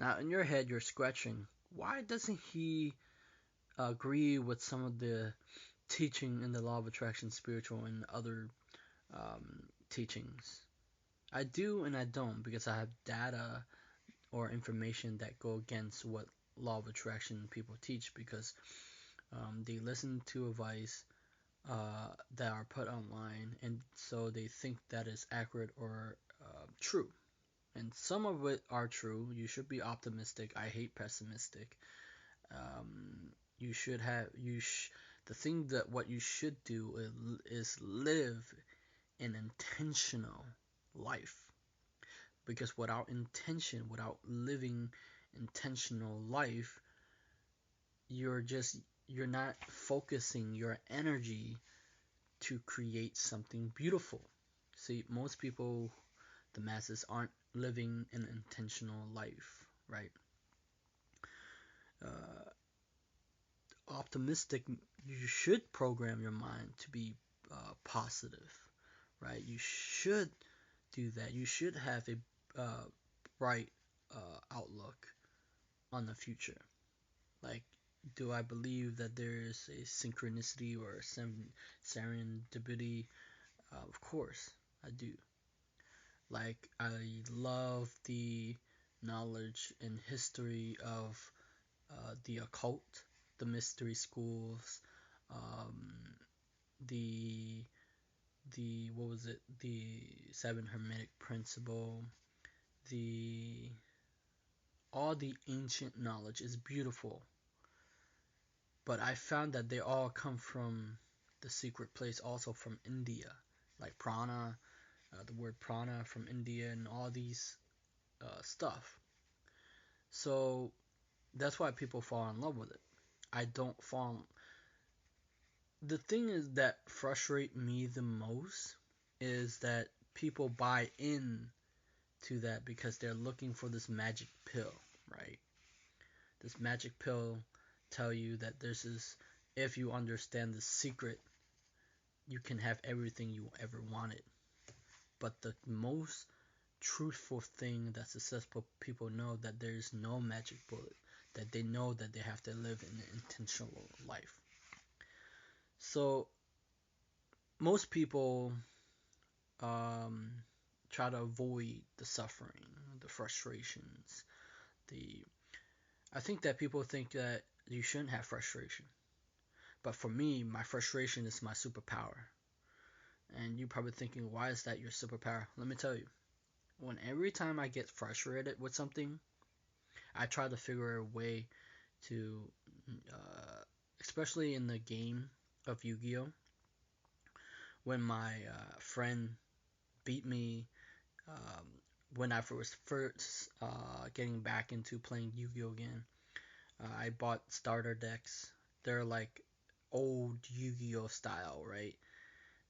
Now, in your head, you're scratching. Why doesn't he agree with some of the teaching in the law of attraction, spiritual, and other teachings? I do and I don't because I have data or information that go against what law of attraction people teach because they listen to advice that are put online, and so they think that is accurate or true. And some of it are true. You should be optimistic. I hate pessimistic. You should have the thing that what you should do is live an intentional life because without intention, without living intentional life, you're just you're not focusing your energy to create something beautiful. See, most people, the masses, aren't living an intentional life, right? Uh, Optimistic, you should program your mind to be positive, right? You should do that. You should have a bright outlook on the future. Like, do I believe that there is a synchronicity or a serendipity? Of course, I do. Like, I love the knowledge and history of the occult, the mystery schools, um, the what was it? The seven hermetic principle, the all the ancient knowledge is beautiful, but I found that they all come from the secret place, also from India, like prana, the word prana from India, and all these stuff. So that's why people fall in love with it. I don't fall. The thing is that frustrate me the most is that people buy in to that because they're looking for this magic pill, right? This magic pill tell you that this is if you understand the secret, you can have everything you ever wanted. But the most truthful thing that successful people know that there is no magic bullet, that they know that they have to live an intentional life. So most people um, try to avoid the suffering, the frustrations, the I think that people think that you shouldn't have frustration. But for me, my frustration is my superpower. And you're probably thinking, why is that your superpower? Let me tell you. When every time I get frustrated with something, I try to figure a way to, especially in the game of Yu-Gi-Oh, when my friend beat me, um, when I was first getting back into playing Yu-Gi-Oh again, I bought starter decks. They're like old Yu-Gi-Oh style, right?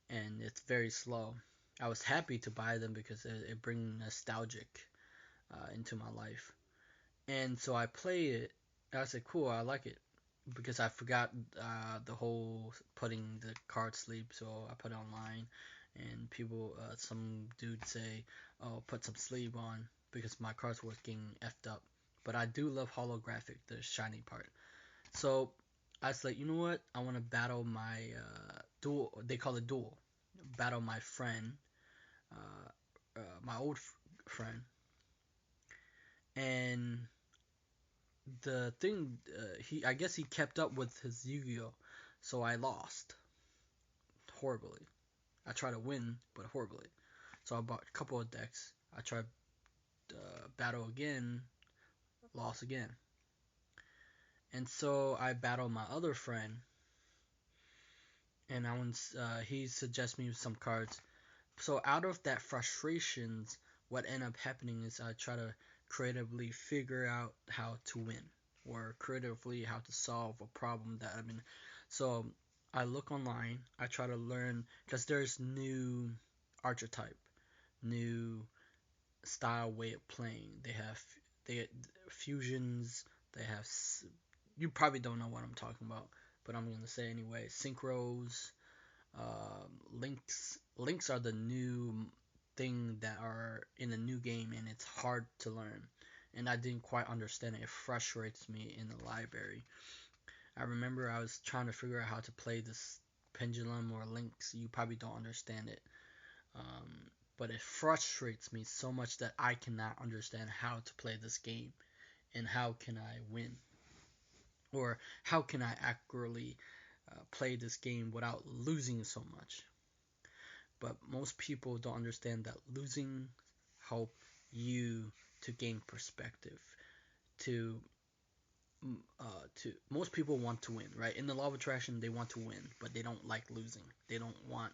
And it's very slow. I was happy to buy them because it brings nostalgic into my life. And so I played it. I said, cool, I like it. Because I forgot the whole putting the card sleeve, so I put it online. And people, some dude say, oh, put some sleeve on because my cards were getting effed up. But I do love holographic, the shiny part. So I was like, you know what? I want to battle my duel. They call it duel. Battle my friend, my old friend. And the thing, I guess he kept up with his Yu-Gi-Oh, so I lost horribly. I tried to win, but horribly. So I bought a couple of decks. I tried battle again, lost again. And so I battled my other friend, and he suggests me some cards. So out of that frustrations, what ended up happening is I try to creatively figure out how to win, or creatively how to solve a problem that I'm in. So I look online, I try to learn because there's new archetype, new style way of playing. They fusions. They have you probably don't know what I'm talking about, but I'm gonna say anyway. Synchros, links are the new thing that are in a new game, and it's hard to learn. and I didn't quite understand it. It frustrates me in the library. I remember I was trying to figure out how to play this pendulum or links. You probably don't understand it. But it frustrates me so much that I cannot understand how to play this game and how can I win, or how can I accurately play this game without losing so much. But most people don't understand that losing help you to gain perspective. To most people want to win, right? In the law of attraction, they want to win, but they don't like losing. They don't want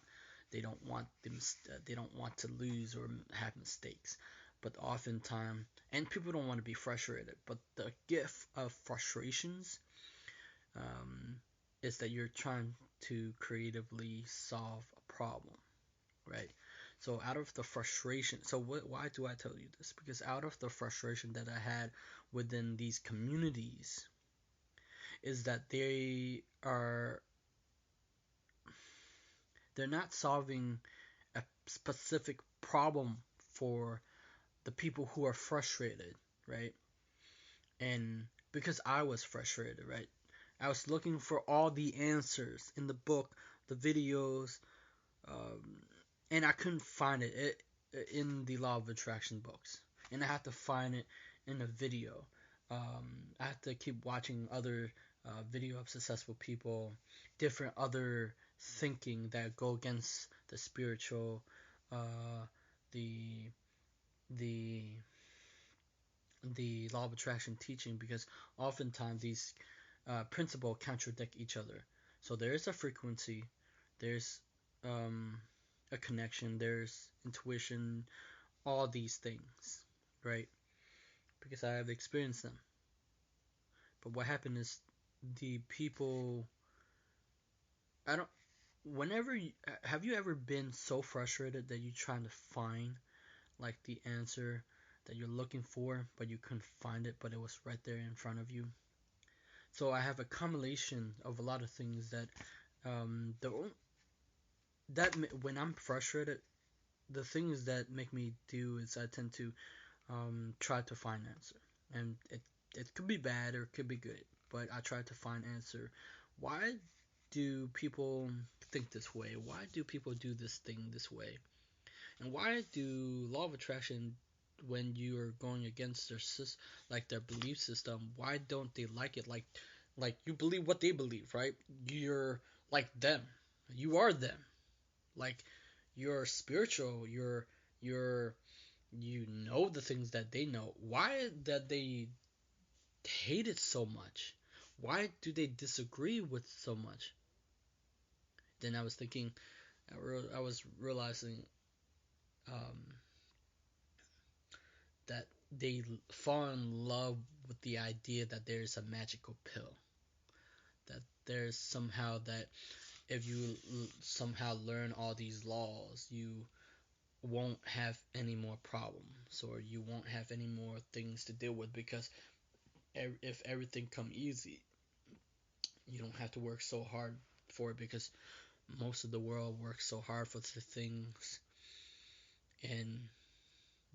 to lose or have mistakes. But oftentimes, and people don't want to be frustrated. But the gift of frustrations um, is that you're trying to creatively solve a problem, right? So out of the frustration, why do I tell you this? Because out of the frustration that I had within these communities, is that they're not solving a specific problem for the people who are frustrated, right? And because I was frustrated, right? I was looking for all the answers in the book, the videos, um, and I couldn't find in the Law of Attraction books, and I had to find it in a video. I had to keep watching other video of successful people, different other thinking that go against the spiritual, uh, the the the law of attraction teaching, because oftentimes these principles contradict each other. So there is a frequency, there's um, a connection, there's intuition, all these things, right? Because I have experienced them. But what happened is the people. I don't. Whenever have you ever been so frustrated that you're trying to find like the answer that you're looking for, but you couldn't find it, but it was right there in front of you? So I have a combination of a lot of things that the that when I'm frustrated, the things that make me do is I tend to try to find an answer, and it could be bad or it could be good, but I try to find answer. Why do people think this way? Why do people do this thing this way? And why do law of attraction, when you are going against their belief system, why don't they like it? Like you believe what they believe, right? You're like them. You are them. Like you're spiritual. You're you know the things that they know. Why that they hate it so much? Why do they disagree with so much? Then I was thinking, I was realizing um, that they fall in love with the idea that there's a magical pill. That there's somehow that if you somehow learn all these laws, you won't have any more problems, or you won't have any more things to deal with, because if everything come easy, you don't have to work so hard for it, because most of the world works so hard for the things and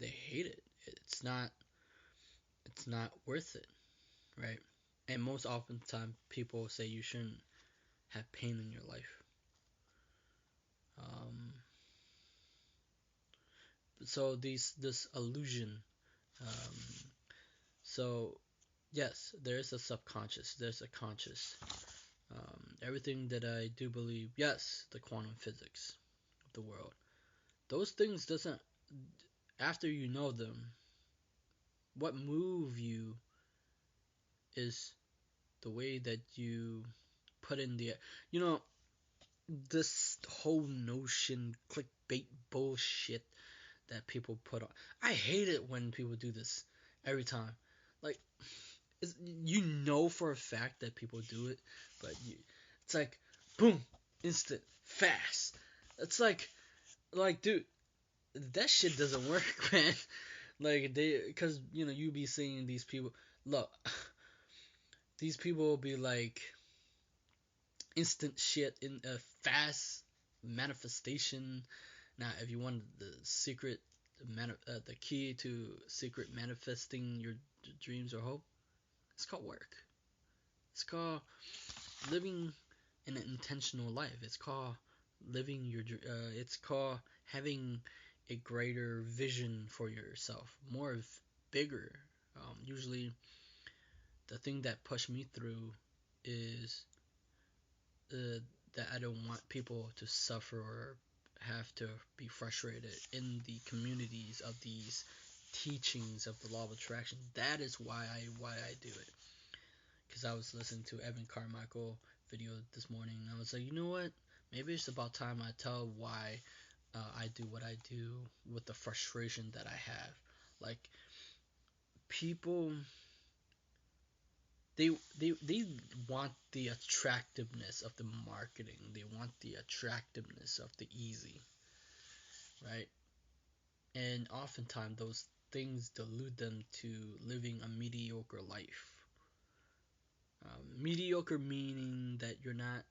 they hate it. It's not worth it, right? And most often time people say you shouldn't have pain in your life. Um, so this illusion. Um, so yes, there is a subconscious. There's a conscious. Everything that I do believe. Yes, the quantum physics of the world. Those things doesn't. After you know them, what move you is the way that you put in the. You know, this whole notion clickbait bullshit that people put on. I hate it when people do this every time. Like, you know for a fact that people do it, but it's like, boom, instant, fast. It's like, dude, that shit doesn't work, man. Like because you be seeing these people. Look, these people will be like instant shit in a fast manifestation. Now, if you want the secret, the key to secret manifesting your dreams or hope, it's called work. It's called living an intentional life. It's called living your. It's called having a greater vision for yourself, more bigger. Usually, the thing that pushed me through is uh, that I don't want people to suffer or have to be frustrated in the communities of these teachings of the law of attraction. That is why I do it. Because I was listening to Evan Carmichael video this morning, and I was like, you know what? Maybe it's about time I tell why I do what I do with the frustration that I have. Like people, they want the attractiveness of the marketing. They want the attractiveness of the easy, right? And oftentimes those things delude them to living a mediocre life. Mediocre meaning that you're not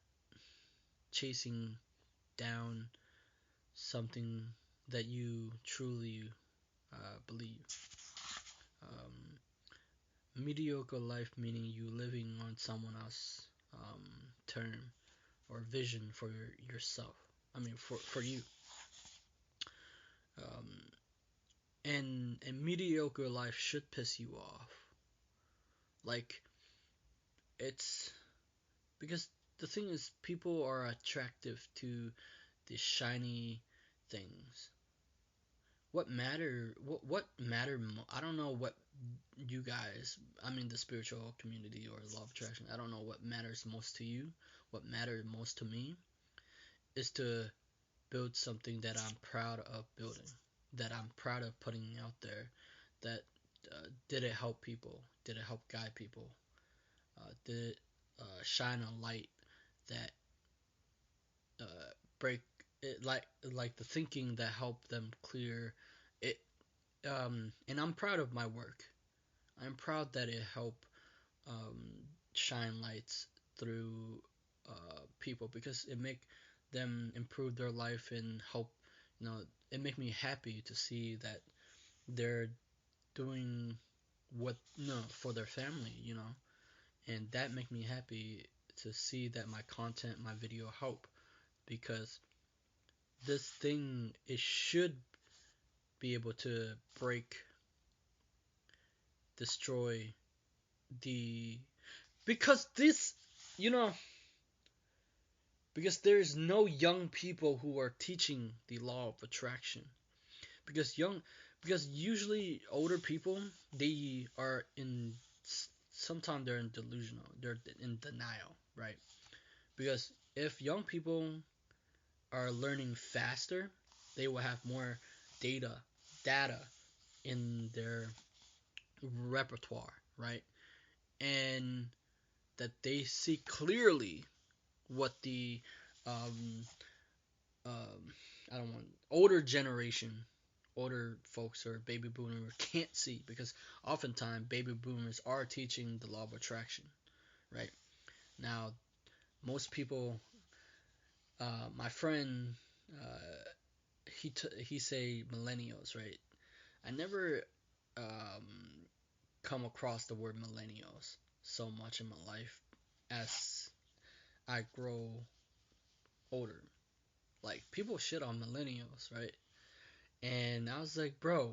chasing down something that you truly believe. Mediocre life meaning you living on someone else's term or vision for yourself. I mean, for you. Um, and a mediocre life should piss you off. Like, it's because the thing is, people are attractive to the shiny things. I don't know what you guys, I mean the spiritual community or law of attraction, I don't know what matters most to you. What matters most to me is to build something that I'm proud of building, that I'm proud of putting out there, that did it help people, did it help guide people, did it shine a light that break it, like the thinking that helped them clear it. And I'm proud of my work. I'm proud that it helped um, shine lights through people because it make them improve their life and help. You know, it make me happy to see that they're doing what for their family. And that make me happy to see that my content, my video help because this thing it should be able to break, destroy the because this you know because there's no young people who are teaching the law of attraction because usually older people they are in sometimes they're in delusional, they're in denial, right? Because if young people are learning faster, they will have more data in their repertoire, right? And that they see clearly what the um, um, I don't want older folks or baby boomers can't see because oftentimes baby boomers are teaching the law of attraction, right? Now, most people, my friend, uh, he say millennials, right? I never um, come across the word millennials so much in my life as I grow older. Like people shit on millennials, right? And I was like, bro,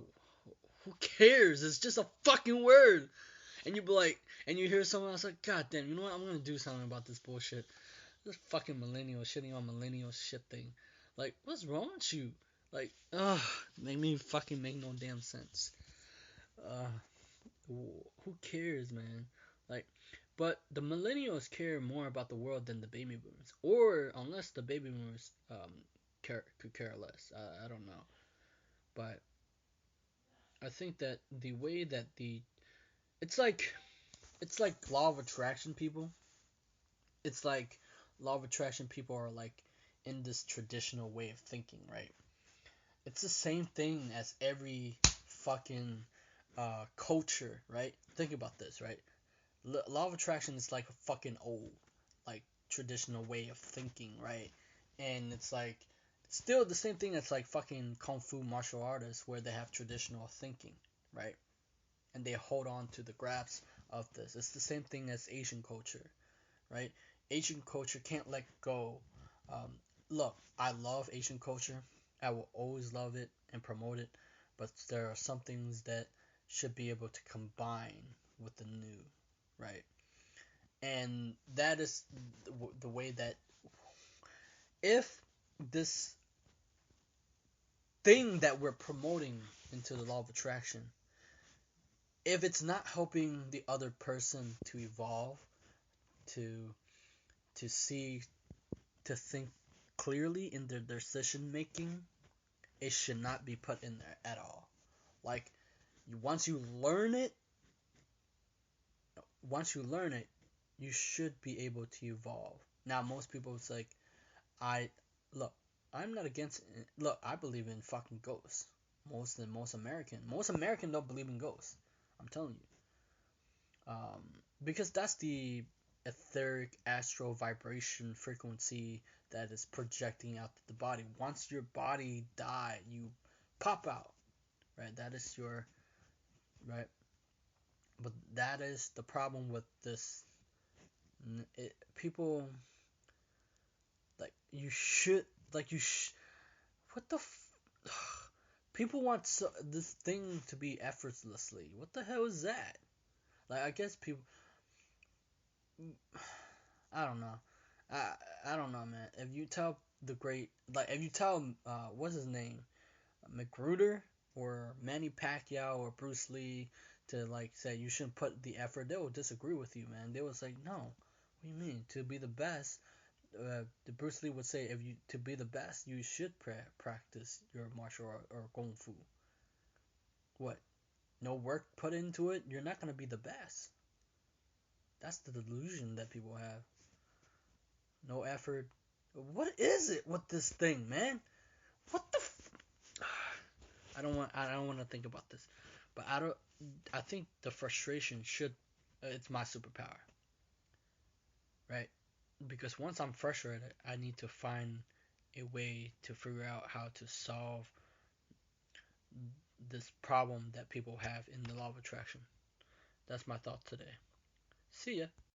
who cares? It's just a fucking word. And you be like, and you hear someone else like, God damn, you know what? I'm gonna do something about this bullshit. This fucking millennial shitting on millennial shit thing. Like, what's wrong with you? Like, make me fucking make no damn sense. Uh, who cares, man? Like, but the millennials care more about the world than the baby boomers, or unless the baby boomers could care less. I don't know, but I think that the way that it's like it's like law of attraction people. It's like law of attraction people are like in this traditional way of thinking, right? It's the same thing as every fucking culture, right? Think about this, right? Law of attraction is like a fucking old, like traditional way of thinking, right? And it's like still the same thing as like fucking kung fu martial artists where they have traditional thinking, right? and they hold on to the grasp of this. It's the same thing as Asian culture, right? Asian culture can't let go. Um, Look, I love Asian culture. I will always love it and promote it, but there are some things that should be able to combine with the new, right? And that is the way that if this thing that we're promoting into the law of attraction, if it's not helping the other person to evolve, to see, to think clearly in their decision making, it should not be put in there at all. Like, once you learn it, you should be able to evolve. Now, most people, it's like, I look, I'm not against it. Look, I believe in fucking ghosts. Most American don't believe in ghosts. I'm telling you, because that's the etheric astral vibration frequency that is projecting out to the body. Once your body die, you pop out, right? That is your right. But that is the problem with this. People like you should like you. What the? People want this thing to be effortlessly. What the hell is that? Like, I guess people. I don't know. I I don't know, man. If you tell the great, like, if you tell what's his name, McGruder or Manny Pacquiao or Bruce Lee to, like, say you shouldn't put the effort, they will disagree with you, man. They will say, no. What do you mean? To be the best, the Bruce Lee would say, if you to be the best, you should practice your martial art or kung fu. What? No work put into it, you're not gonna be the best. That's the delusion that people have. No effort. What is it with this thing, man? What the? I don't want. I don't want to think about this, but I don't. I think the frustration should. It's my superpower, right? Because once I'm frustrated, I need to find a way to figure out how to solve this problem that people have in the law of attraction. That's my thought today. See ya.